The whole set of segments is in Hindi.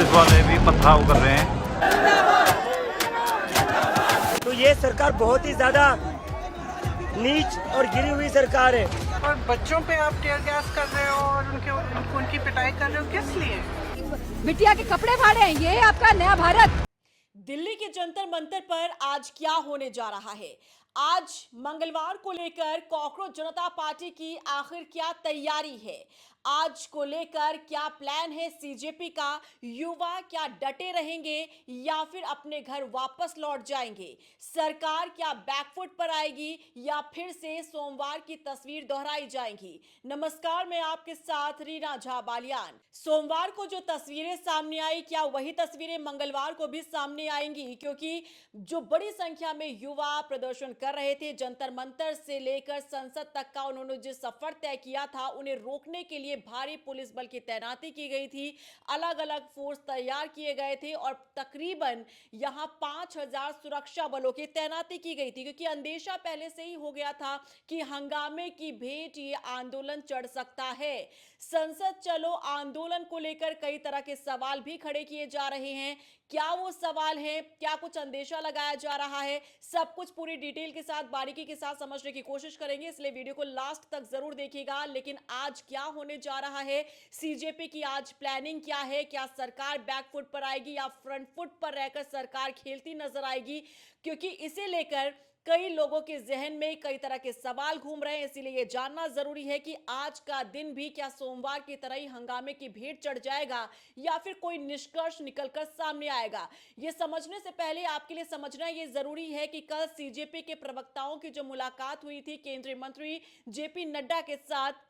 पुलिस वाले भी पथराव कर रहे हैं। तो ये सरकार बहुत ही ज्यादा नीच और गिरी हुई सरकार है। और बच्चों पे आप टीयर गैस कर रहे हो और उनकी पिटाई कर रहे हो, किस लिए? बिटिया के कपड़े फाड़े हैं, ये है आपका नया भारत। दिल्ली के जंतर मंतर पर आज क्या होने जा रहा है? आज मंगलवार को लेकर कॉकरोच जनता पार्टी की आखिर क्या तैयारी है? आज को लेकर क्या प्लान है सीजेपी का? युवा क्या डटे रहेंगे या फिर अपने घर वापस लौट जाएंगे? सरकार क्या बैकफुट पर आएगी या फिर से सोमवार की तस्वीर दोहराई जाएंगी? नमस्कार, मैं आपके साथ रीना झा बालियान। सोमवार को जो तस्वीरें सामने आई, क्या वही तस्वीरें मंगलवार को भी सामने आएंगी? क्योंकि जो बड़ी संख्या में युवा प्रदर्शन कर रहे थे, जंतर मंतर से लेकर संसद तक का उन्होंने जो सफर तय किया था, उन्हें रोकने के लिए भारी पुलिस बल की तैनाती की गई थी, अलग अलग फोर्स तैयार किए गए थे और तकरीबन यहां 5000 सुरक्षा बलों की तैनाती की गई थी, क्योंकि अंदेशा पहले से ही हो गया था कि हंगामे की भेंट ये आंदोलन चढ़ सकता है। संसद चलो आंदोलन को लेकर कई तरह के सवाल भी खड़े किए जा रहे हैं। क्या वो सवाल है? क्या कुछ अंदेशा लगाया जा रहा है? सब कुछ पूरी डिटेल के साथ, बारीकी के साथ समझने की कोशिश करेंगे, इसलिए वीडियो को लास्ट तक जरूर देखिएगा। लेकिन आज क्या होने जा रहा है? सीजेपी की आज प्लानिंग क्या है? क्या सरकार बैकफुट पर आएगी या फ्रंट फुट पर रहकर सरकार खेलती नजर आएगी? क्योंकि इसे लेकर कई लोगों के जहन में कई तरह के सवाल घूम रहे हैं, इसीलिए ये जानना जरूरी है कि आज का दिन भी क्या सोमवार की तरह ही हंगामे की भेंट चढ़ जाएगा या फिर कोई निष्कर्ष निकलकर सामने आएगा। ये समझने से पहले आपके लिए समझना ये जरूरी है कि कल सीजेपी के प्रवक्ताओं की जो मुलाकात हुई थी केंद्रीय मंत्री जेपी नड्डा के साथ,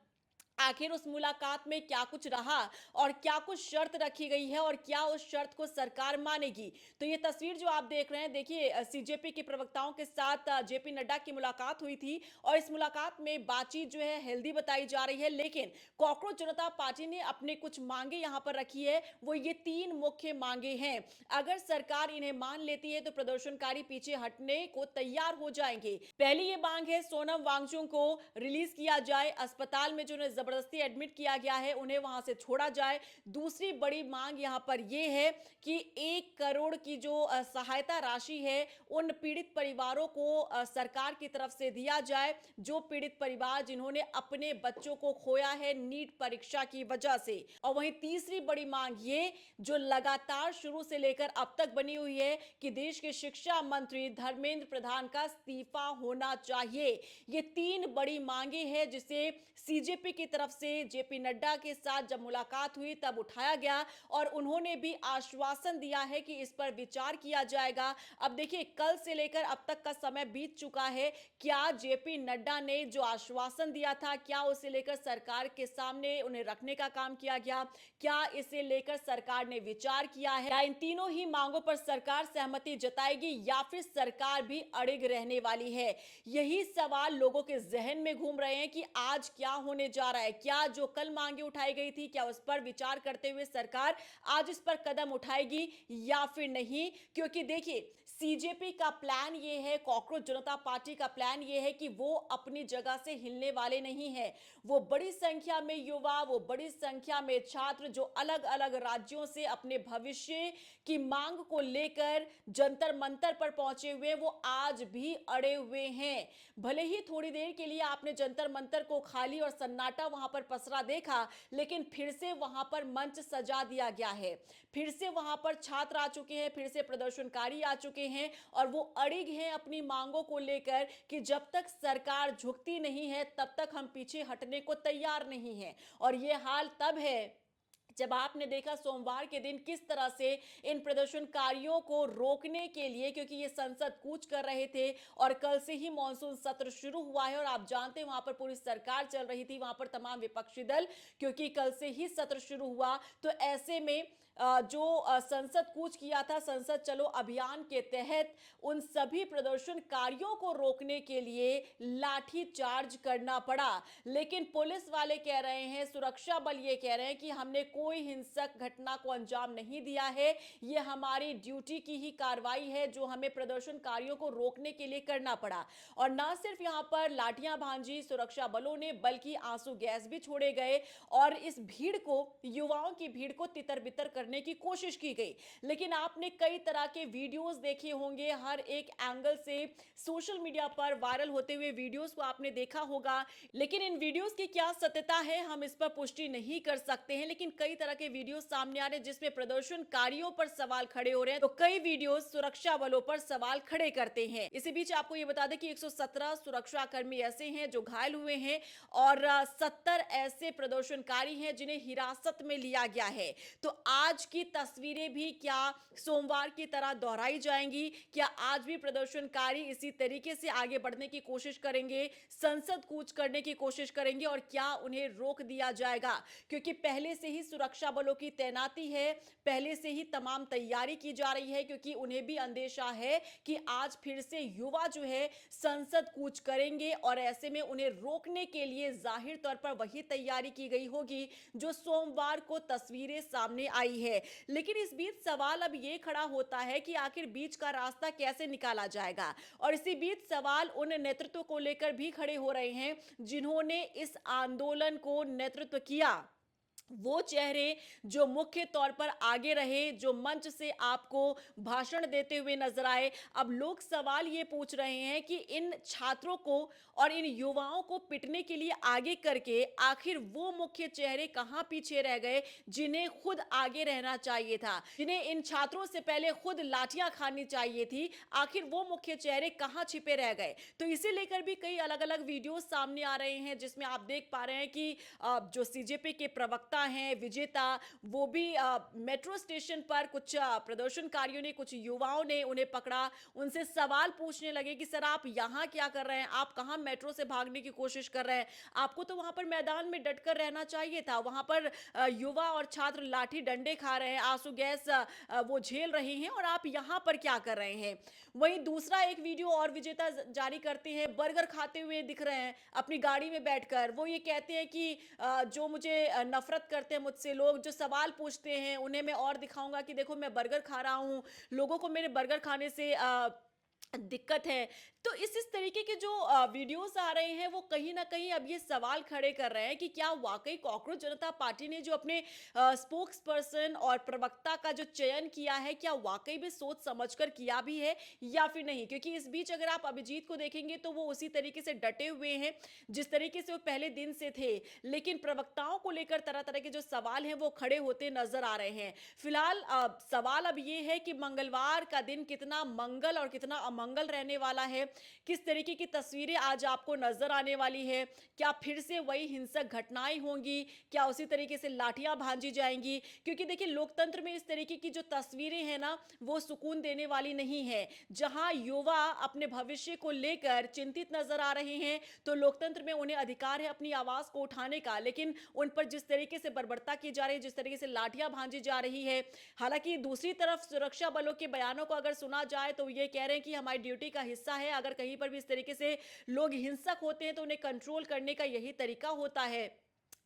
आखिर उस मुलाकात में क्या कुछ रहा और क्या कुछ शर्त रखी गई है और क्या उस शर्त को सरकार मानेगी? तो ये तस्वीर जो आप देख रहे हैं, देखिए सीजेपी के प्रवक्ताओं के साथ जेपी नड्डा की मुलाकात हुई थी और इस मुलाकात में बातचीत जो है हेल्दी बताई जा रही है। लेकिन कॉकरोच जनता पार्टी ने अपने कुछ मांगे यहां पर रखी है, वो ये 3 मुख्य मांगे हैं। अगर सरकार इन्हें मान लेती है तो प्रदर्शनकारी पीछे हटने को तैयार हो जाएंगे। पहली ये मांग है सोनम वांगचुक को रिलीज किया जाए, अस्पताल में जो जबरदस्ती एडमिट किया गया है उन्हें वहां से छोड़ा जाए। दूसरी बड़ी मांग यहां पर यह है कि 1 करोड़ की जो सहायता राशि है उन पीड़ित परिवारों को सरकार की तरफ से दिया जाए, जो पीड़ित परिवार जिन्होंने अपने बच्चों को खोया है नीट परीक्षा की वजह से। और वहीं तीसरी बड़ी मांग ये जो लगातार शुरू से लेकर अब तक बनी हुई है कि देश के शिक्षा मंत्री धर्मेंद्र प्रधान का इस्तीफा होना चाहिए। ये 3 बड़ी मांगे हैं जिसे सीजेपी की तरफ से जेपी नड्डा के साथ जब मुलाकात हुई तब उठाया गया और उन्होंने भी आश्वासन दिया है कि इस पर विचार किया जाएगा। अब देखिए, कल से लेकर अब तक का समय बीत चुका है। क्या जेपी नड्डा ने जो आश्वासन दिया था, क्या उसे लेकर सरकार के सामने उन्हें रखने का काम किया गया? क्या इसे लेकर सरकार ने विचार किया है? क्या इन तीनों ही मांगों पर सरकार सहमति जताएगी या फिर सरकार भी अड़िग रहने वाली है? यही सवाल लोगों के जहन में घूम रहे हैं कि आज क्या होने जा रहा है। क्या जो कल मांगे उठाई गई थी, क्या उस पर विचार करते हुए सरकार आज इस पर कदम उठाएगी या फिर नहीं? क्योंकि देखिए, सीजेपी का प्लान ये है, कॉकरोच जनता पार्टी का प्लान ये है कि वो अपनी जगह से हिलने वाले नहीं है। वो बड़ी संख्या में युवा, वो बड़ी संख्या में छात्र जो अलग अलग राज्यों से अपने भविष्य की मांग को लेकर जंतर मंतर पर पहुंचे हुए, वो आज भी अड़े हुए हैं। भले ही थोड़ी देर के लिए आपने जंतर मंतर को खाली और सन्नाटा वहां पर पसरा देखा, लेकिन फिर से वहां पर मंच सजा दिया गया है। फिर से वहां पर छात्र आ चुके हैं, फिर से प्रदर्शनकारी आ चुके हैं और वो अड़िग हैं अपनी मांगों को लेकर कि जब तक सरकार झुकती नहीं है तब तक हम पीछे हटने को तैयार नहीं हैं। और ये हाल तब है जब आपने देखा सोमवार के दिन किस तरह से इन प्रदर्शनकारियों को रोकने के लिए, क्योंकि ये संसद कूच कर रहे थे और कल से ही मॉनसून सत्र शुरू हुआ है और आप जानते हैं वहां पर पूरी सरकार चल रही थी, वहां पर तमाम विपक्षी दल, क्योंकि कल से ही सत्र शुरू हुआ। तो ऐसे में जो संसद कूच किया था, संसद चलो अभियान के तहत उन सभी प्रदर्शनकारियों को रोकने के लिए लाठी चार्ज करना पड़ा। लेकिन पुलिस वाले कह रहे हैं, सुरक्षा बल ये कह रहे हैं कि हमने कोई कोई हिंसक घटना को अंजाम नहीं दिया है। ये हमारी ड्यूटी की ही कार्रवाई है जो हमें प्रदर्शनकारियों को रोकने के लिए करना पड़ा। और ना सिर्फ यहां पर लाठियां भांजी सुरक्षा बलों ने, बल्कि आंसू गैस भी छोड़े गए और इस भीड़ को, युवाओं की भीड़ को तितर बितर करने की कोशिश की गई। लेकिन आपने कई तरह के वीडियोस देखे होंगे, हर एक एंगल से सोशल मीडिया पर वायरल होते हुए वीडियोस को आपने देखा होगा। लेकिन इन वीडियोस की क्या सत्यता है हम इस पर पुष्टि नहीं कर सकते हैं। लेकिन कई तरह के वीडियोस सामने आ रहे हैं जिसमें प्रदर्शनकारियों पर सवाल खड़े हो रहे हैं, तो कई वीडियोस सुरक्षा बलों पर सवाल खड़े करते हैं। इसी बीच आपको यह बता दें कि 117 सुरक्षा कर्मी ऐसे हैं जो घायल हुए हैं और 70 ऐसे प्रदर्शनकारी हैं जिन्हें हिरासत में लिया गया है। तो आज की तस्वीरें भी क्या सोमवार की तरह दोहराई जाएंगी? क्या आज भी प्रदर्शनकारी इसी तरीके से आगे बढ़ने की कोशिश करेंगे, संसद कूच करने की कोशिश करेंगे, और क्या उन्हें रोक दिया जाएगा? क्योंकि पहले से ही सुरक्षा बलों की तैनाती है, पहले से ही तमाम तैयारी की जा रही है, क्योंकि उन्हें भी अंदेशा है कि आज फिर से युवा जो है संसद कूच करेंगे और ऐसे में उन्हें रोकने के लिए जाहिर तौर पर वही तैयारी की गई होगी जो सोमवार को तस्वीरें सामने आई है। लेकिन इस बीच सवाल अब यह खड़ा होता है कि आखिर बीच का रास्ता कैसे निकाला जाएगा। और इसी बीच सवाल उन नेतृत्व को लेकर भी खड़े हो रहे हैं जिन्होंने इस आंदोलन को नेतृत्व किया। वो चेहरे जो मुख्य तौर पर आगे रहे, जो मंच से आपको भाषण देते हुए नजर आए। अब लोग सवाल ये पूछ रहे हैं कि इन छात्रों को और इन युवाओं को पिटने के लिए आगे करके आखिर वो मुख्य चेहरे कहां पीछे रह गए जिन्हें खुद आगे रहना चाहिए था, जिन्हें इन छात्रों से पहले खुद लाठियां खानी चाहिए थी। आखिर वो मुख्य चेहरे कहां छिपे रह गए? तो इसे लेकर भी कई अलग अलग वीडियो सामने आ रहे हैं जिसमें आप देख पा रहे हैं कि जो सीजेपी के प्रवक्ता हैं विजेता, वो भी मेट्रो स्टेशन पर कुछ प्रदर्शनकारियों ने, कुछ युवाओं ने उन्हें पकड़ा, उनसे सवाल पूछने लगे कि सर आप यहां क्या कर रहे हैं, आप कहां मेट्रो से भागने की कोशिश कर रहे हैं, आपको तो वहां पर मैदान में डटकर रहना चाहिए था। वहां पर युवा और छात्र लाठी डंडे खा रहे हैं, आंसू गैस वो झेल रहे हैं, और आप यहां पर क्या कर रहे हैं? वहीं दूसरा एक वीडियो और विजेता जारी करते हैं, बर्गर खाते हुए दिख रहे हैं अपनी गाड़ी में बैठकर। वो ये कहते हैं कि जो मुझे नफरत करते हैं मुझसे लोग, जो सवाल पूछते हैं, उन्हें मैं और दिखाऊंगा कि देखो मैं बर्गर खा रहा हूं, लोगों को मेरे बर्गर खाने से दिक्कत है। तो इस तरीके के जो वीडियोस आ रहे हैं वो कहीं ना कहीं अब ये सवाल खड़े कर रहे हैं कि क्या वाकई कॉकरोच जनता पार्टी ने जो अपने स्पोक्स पर्सन और प्रवक्ता का जो चयन किया है, क्या वाकई भी सोच समझकर किया भी है या फिर नहीं? क्योंकि इस बीच अगर आप अभिजीत को देखेंगे तो वो उसी तरीके से डटे हुए हैं जिस तरीके से वो पहले दिन से थे, लेकिन प्रवक्ताओं को लेकर तरह तरह के जो सवाल हैं वो खड़े होते नजर आ रहे हैं। फिलहाल सवाल अब ये है कि मंगलवार का दिन कितना मंगल और कितना अमंगल रहने वाला है, किस तरीके की तस्वीरें आज आपको नजर आने वाली है, क्या फिर से वही हिंसक घटनाएं होंगी, क्या उसी तरीके से लाठियां भांजी जाएंगी? क्योंकि देखिए लोकतंत्र में इस तरीके की जो तस्वीरें हैं ना वो सुकून देने वाली नहीं है। जहां युवा अपने भविष्य को लेकर चिंतित नजर आ रहे हैं तो लोकतंत्र में उन्हें अधिकार है अपनी आवाज को उठाने का, लेकिन उन पर जिस तरीके से बर्बरता की जा रही है, जिस तरीके से लाठियां भांजी जा रही है। हालांकि दूसरी तरफ सुरक्षा बलों के बयानों को अगर सुना जाए तो ये कह रहे हैं कि हमारी ड्यूटी का हिस्सा है, अगर कहीं पर भी इस तरीके से लोग हिंसक होते हैं तो उन्हें कंट्रोल करने का यही तरीका होता है।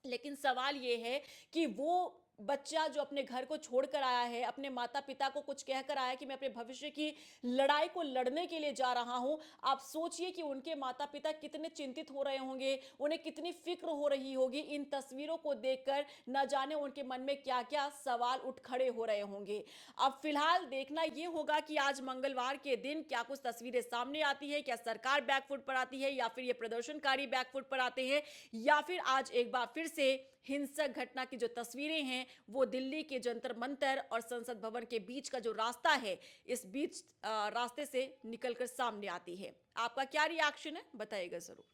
लेकिन सवाल यह है कि वो बच्चा जो अपने घर को छोड़कर आया है, अपने माता पिता को कुछ कहकर आया कि मैं अपने भविष्य की लड़ाई को लड़ने के लिए जा रहा हूं, आप सोचिए कि उनके माता पिता कितने चिंतित हो रहे होंगे, उन्हें कितनी फिक्र हो रही होगी इन तस्वीरों को देखकर, न जाने उनके मन में क्या क्या सवाल उठ खड़े हो रहे होंगे। अब फिलहाल देखना यह होगा कि आज मंगलवार के दिन क्या कुछ तस्वीरें सामने आती है, क्या सरकार बैकफुट पर आती है या फिर ये प्रदर्शनकारी बैकफुट पर आते हैं, या फिर आज एक बार फिर से हिंसक घटना की जो तस्वीरें हैं वो दिल्ली के जंतर मंतर और संसद भवन के बीच का जो रास्ता है, इस बीच रास्ते से निकलकर सामने आती है। आपका क्या रिएक्शन है बताइएगा जरूर।